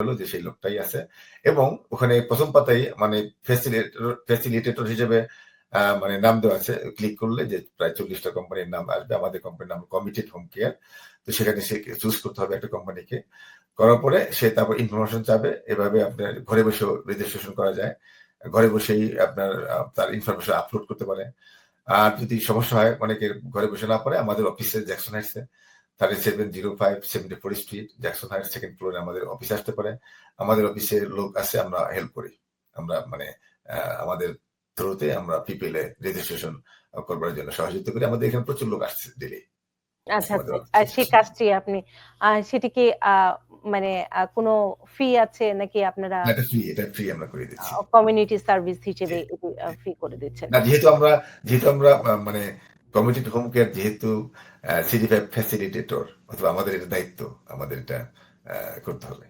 হলো যে সেই লোকটাই আছে এবং ওখানে প্রথম পাতায় মানে ফ্যাসিলিটেটর হিসেবে মানে নাম দেওয়া আছে। ক্লিক করলে যে প্রায় 40টা কোম্পানির নাম আসবে। আমাদের কোম্পানির নাম কমিটেড হোম কেয়ার। তো সেখানে সে চুজ করতে হবে একটা কোম্পানিকে। করার পরে সে তারপর ইনফরমেশন চাবে। এভাবে আপনার ঘরে বসেও রেজিস্ট্রেশন করা যায়। ঘরে বসেই আপনার তার ইনফরমেশন আপলোড করতে পারে। আর যদি সমস্যা হয় অনেকের ঘরে বসে না পারে আমাদের অফিসে জ্যাকসন হাইটসে 3705 74 স্ট্রিট জ্যাকসন হাইটস সেকেন্ড ফ্লোরে আমাদের অফিসে আসতে পারে। আমাদের অফিসে লোক আছে, আমরা হেল্প করি। আমরা মানে আমাদের থ্রুতে আমরা পিপল এ রেজিস্ট্রেশন করবার জন্য সহযোগিতা করি। আমাদের এখানে প্রচুর লোক আসছে ডেইলি আচ্ছা আমাদের আচ্ছা। আর অফিসে। সেই কাজটি আপনি সেটি কি মানে কোনো ফি আছে নাকি আপনারা না, এটা ফ্রি আমরা করে দিচ্ছি। কমিউনিটি সার্ভিস জি, হিসেবে এটি জি। ফি করে দিচ্ছেন? না যেহেতু আমরা মানে কমিউনিটি হোম কেয়ার যেহেতু সিটি ফ্যাসিলিটেটর অথবা আমাদের এটা দায়িত্ব আমাদের এটা করতে হবে।